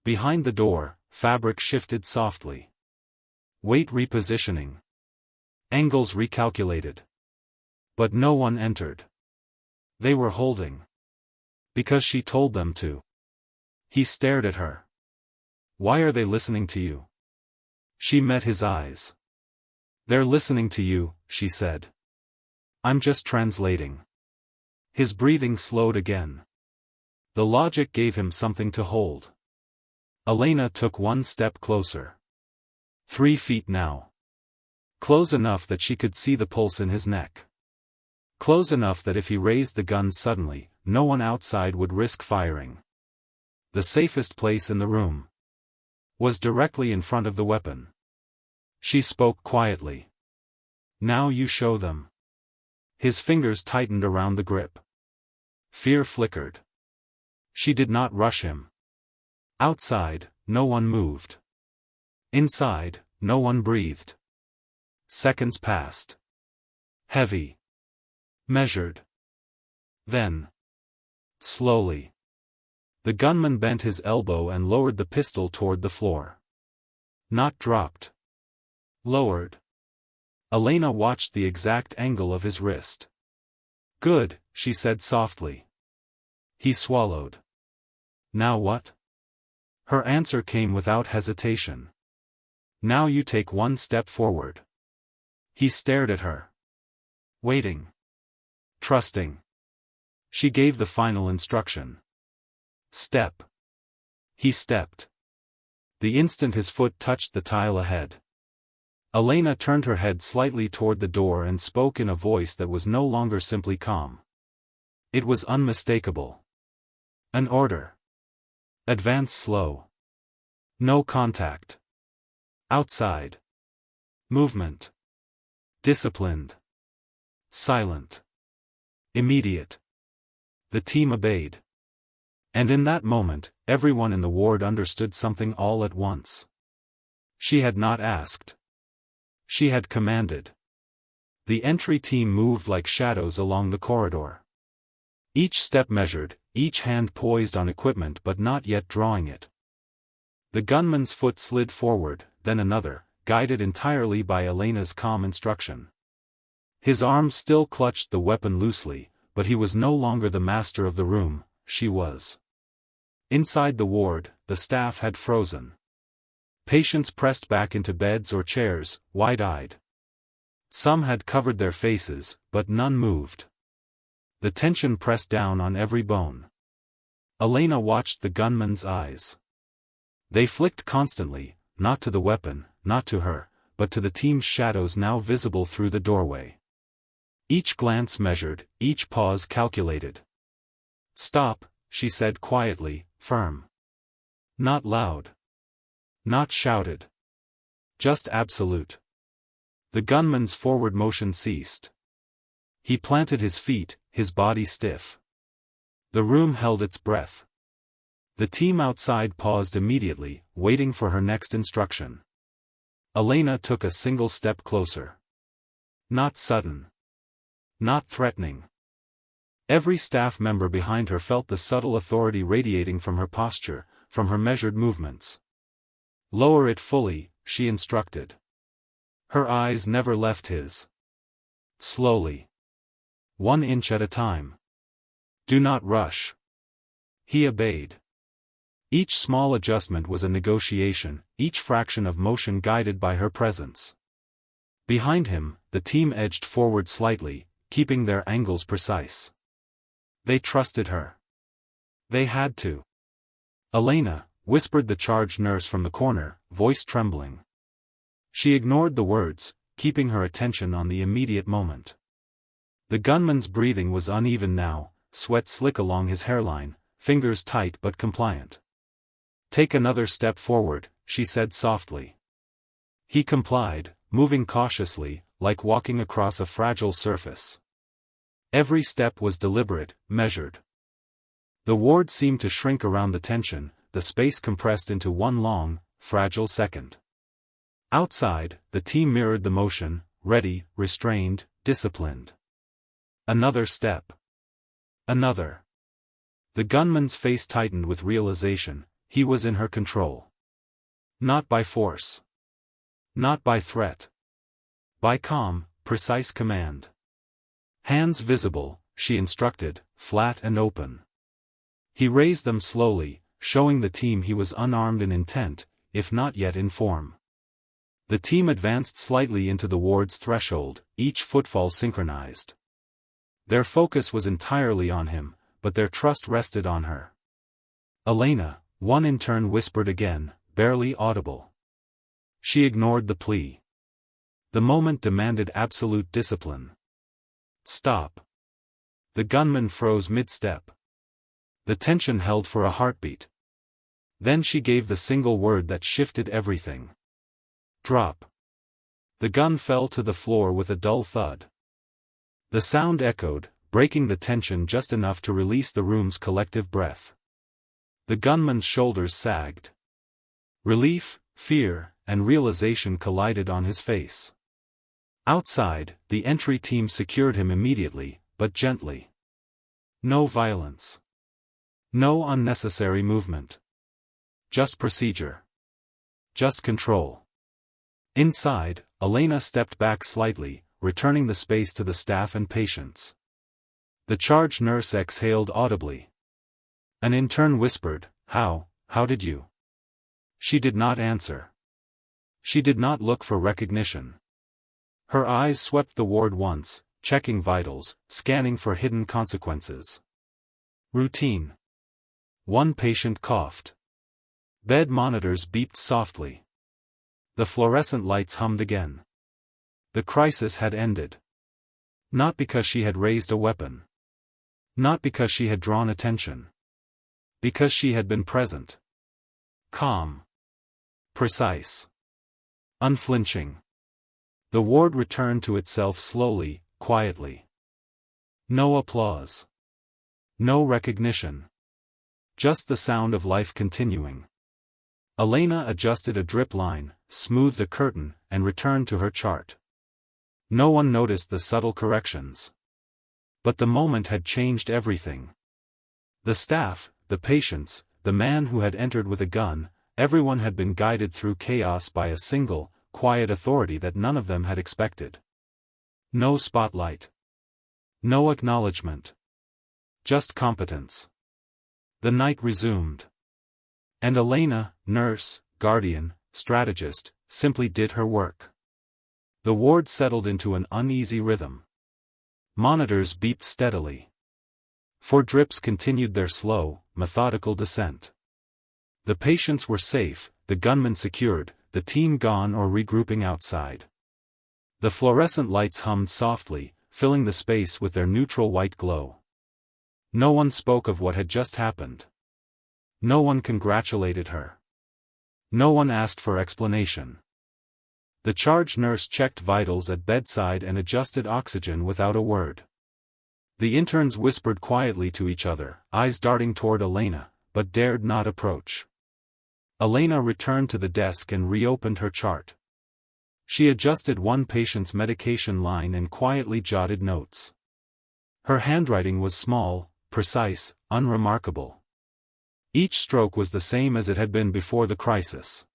Behind the door, fabric shifted softly. Weight repositioning. Angles recalculated. But no one entered. They were holding. Because she told them to. He stared at her. Why are they listening to you? She met his eyes. They're listening to you, she said. I'm just translating. His breathing slowed again. The logic gave him something to hold. Elena took one step closer. 3 feet now. Close enough that she could see the pulse in his neck. Close enough that if he raised the gun suddenly, no one outside would risk firing. The safest place in the room was directly in front of the weapon. She spoke quietly. Now you show them. His fingers tightened around the grip. Fear flickered. She did not rush him. Outside, no one moved. Inside, no one breathed. Seconds passed. Heavy. Measured. Then. Slowly. The gunman bent his elbow and lowered the pistol toward the floor. Not dropped. Lowered. Elena watched the exact angle of his wrist. Good, she said softly. He swallowed. Now what? Her answer came without hesitation. Now you take one step forward. He stared at her. Waiting. Trusting. She gave the final instruction. Step. He stepped. The instant his foot touched the tile ahead. Elena turned her head slightly toward the door and spoke in a voice that was no longer simply calm. It was unmistakable. An order. Advance slow. No contact. Outside. Movement. Disciplined. Silent. Immediate. The team obeyed. And in that moment, everyone in the ward understood something all at once. She had not asked. She had commanded. The entry team moved like shadows along the corridor. Each step measured, each hand poised on equipment but not yet drawing it. The gunman's foot slid forward, then another, guided entirely by Elena's calm instruction. His arms still clutched the weapon loosely, but he was no longer the master of the room, she was. Inside the ward, the staff had frozen. Patients pressed back into beds or chairs, wide-eyed. Some had covered their faces, but none moved. The tension pressed down on every bone. Elena watched the gunman's eyes. They flicked constantly, not to the weapon, not to her, but to the team's shadows now visible through the doorway. Each glance measured, each pause calculated. "Stop," she said quietly, firm. Not loud. Not shouted. Just absolute. The gunman's forward motion ceased. He planted his feet, his body stiff. The room held its breath. The team outside paused immediately, waiting for her next instruction. Elena took a single step closer. Not sudden. Not threatening. Every staff member behind her felt the subtle authority radiating from her posture, from her measured movements. "Lower it fully," she instructed. Her eyes never left his. "Slowly. 1 inch at a time. Do not rush." He obeyed. Each small adjustment was a negotiation, each fraction of motion guided by her presence. Behind him, the team edged forward slightly, keeping their angles precise. They trusted her. They had to. "Elena," whispered the charge nurse from the corner, voice trembling. She ignored the words, keeping her attention on the immediate moment. The gunman's breathing was uneven now, sweat slick along his hairline, fingers tight but compliant. "Take another step forward," she said softly. He complied, moving cautiously, like walking across a fragile surface. Every step was deliberate, measured. The ward seemed to shrink around the tension, the space compressed into one long, fragile second. Outside, the team mirrored the motion, ready, restrained, disciplined. Another step. Another. The gunman's face tightened with realization, he was in her control. Not by force. Not by threat. By calm, precise command. "Hands visible," she instructed, flat and open. He raised them slowly, showing the team he was unarmed in intent, if not yet in form. The team advanced slightly into the ward's threshold, each footfall synchronized. Their focus was entirely on him, but their trust rested on her. "Elena," one intern whispered again, barely audible. She ignored the plea. The moment demanded absolute discipline. "Stop." The gunman froze mid-step. The tension held for a heartbeat. Then she gave the single word that shifted everything. "Drop." The gun fell to the floor with a dull thud. The sound echoed, breaking the tension just enough to release the room's collective breath. The gunman's shoulders sagged. Relief, fear, and realization collided on his face. Outside, the entry team secured him immediately, but gently. No violence. No unnecessary movement. Just procedure. Just control. Inside, Elena stepped back slightly, returning the space to the staff and patients. The charge nurse exhaled audibly. An intern whispered, how did you?" She did not answer. She did not look for recognition. Her eyes swept the ward once, checking vitals, scanning for hidden consequences. Routine. One patient coughed. Bed monitors beeped softly. The fluorescent lights hummed again. The crisis had ended. Not because she had raised a weapon. Not because she had drawn attention. Because she had been present. Calm. Precise. Unflinching. The ward returned to itself slowly, quietly. No applause. No recognition. Just the sound of life continuing. Elena adjusted a drip line, smoothed a curtain, and returned to her chart. No one noticed the subtle corrections. But the moment had changed everything. The staff, the patients, the man who had entered with a gun, everyone had been guided through chaos by a single, quiet authority that none of them had expected. No spotlight. No acknowledgement. Just competence. The night resumed. And Elena, nurse, guardian, strategist, simply did her work. The ward settled into an uneasy rhythm. Monitors beeped steadily. 4 drips continued their slow, methodical descent. The patients were safe, the gunmen secured, the team gone or regrouping outside. The fluorescent lights hummed softly, filling the space with their neutral white glow. No one spoke of what had just happened. No one congratulated her. No one asked for explanation. The charge nurse checked vitals at bedside and adjusted oxygen without a word. The interns whispered quietly to each other, eyes darting toward Elena, but dared not approach. Elena returned to the desk and reopened her chart. She adjusted one patient's medication line and quietly jotted notes. Her handwriting was small, precise, unremarkable. Each stroke was the same as it had been before the crisis.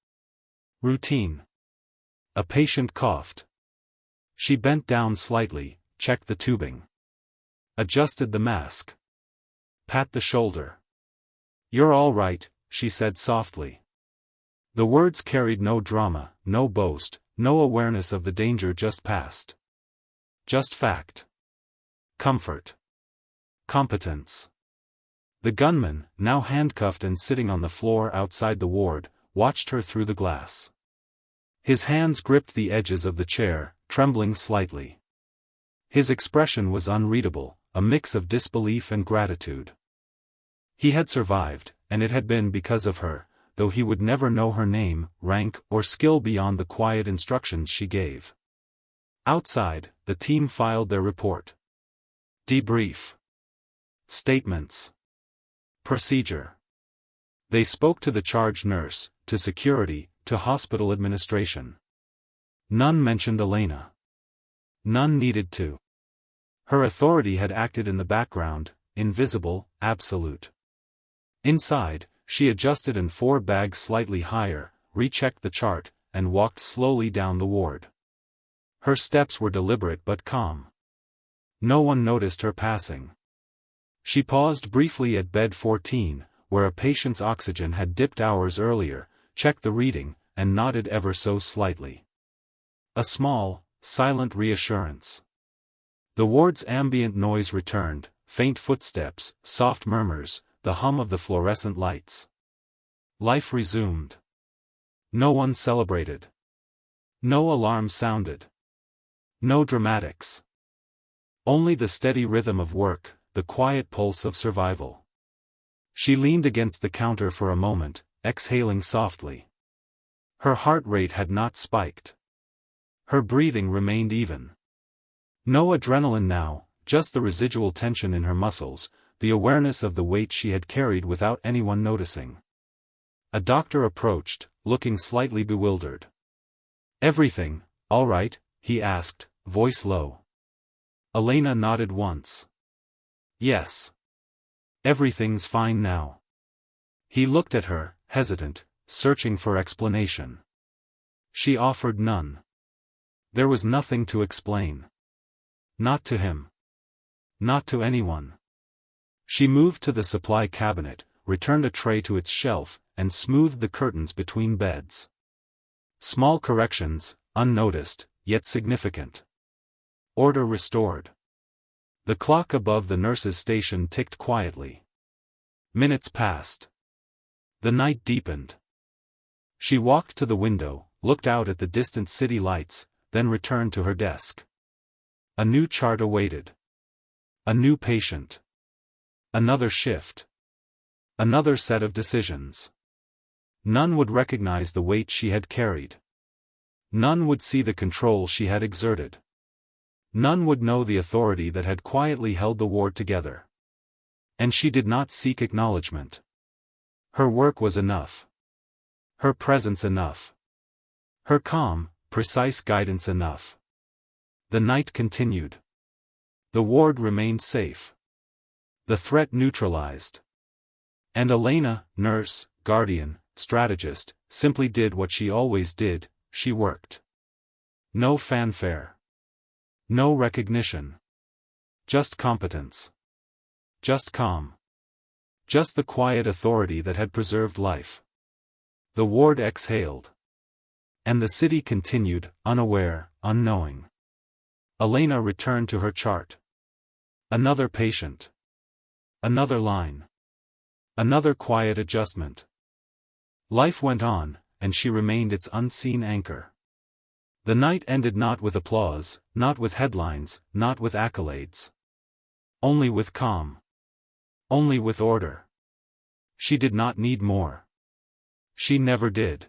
Routine. A patient coughed. She bent down slightly, checked the tubing. Adjusted the mask. Pat the shoulder. "You're all right," she said softly. The words carried no drama, no boast, no awareness of the danger just past. Just fact. Comfort. Competence. The gunman, now handcuffed and sitting on the floor outside the ward, watched her through the glass. His hands gripped the edges of the chair, trembling slightly. His expression was unreadable, a mix of disbelief and gratitude. He had survived, and it had been because of her, though he would never know her name, rank, or skill beyond the quiet instructions she gave. Outside, the team filed their report. Debrief. Statements. Procedure. They spoke to the charge nurse, to security, to hospital administration. None mentioned Elena. None needed to. Her authority had acted in the background, invisible, absolute. Inside, she adjusted an 4 bag slightly higher, rechecked the chart, and walked slowly down the ward. Her steps were deliberate but calm. No one noticed her passing. She paused briefly at bed 14, where a patient's oxygen had dipped hours earlier, checked the reading, and nodded ever so slightly. A small, silent reassurance. The ward's ambient noise returned, faint footsteps, soft murmurs, the hum of the fluorescent lights. Life resumed. No one celebrated. No alarm sounded. No dramatics. Only the steady rhythm of work, the quiet pulse of survival. She leaned against the counter for a moment, exhaling softly. Her heart rate had not spiked. Her breathing remained even. No adrenaline now, just the residual tension in her muscles, the awareness of the weight she had carried without anyone noticing. A doctor approached, looking slightly bewildered. "Everything, all right?" he asked, voice low. Elena nodded once. "Yes. Everything's fine now." He looked at her, hesitant, searching for explanation. She offered none. There was nothing to explain. Not to him. Not to anyone. She moved to the supply cabinet, returned a tray to its shelf, and smoothed the curtains between beds. Small corrections, unnoticed, yet significant. Order restored. The clock above the nurse's station ticked quietly. Minutes passed. The night deepened. She walked to the window, looked out at the distant city lights, then returned to her desk. A new chart awaited. A new patient. Another shift. Another set of decisions. None would recognize the weight she had carried. None would see the control she had exerted. None would know the authority that had quietly held the ward together. And she did not seek acknowledgement. Her work was enough. Her presence enough. Her calm, precise guidance enough. The night continued. The ward remained safe. The threat neutralized. And Elena, nurse, guardian, strategist, simply did what she always did, she worked. No fanfare. No recognition. Just competence. Just calm. Just the quiet authority that had preserved life. The ward exhaled. And the city continued, unaware, unknowing. Elena returned to her chart. Another patient. Another line. Another quiet adjustment. Life went on, and she remained its unseen anchor. The night ended not with applause, not with headlines, not with accolades. Only with calm. Only with order. She did not need more. She never did.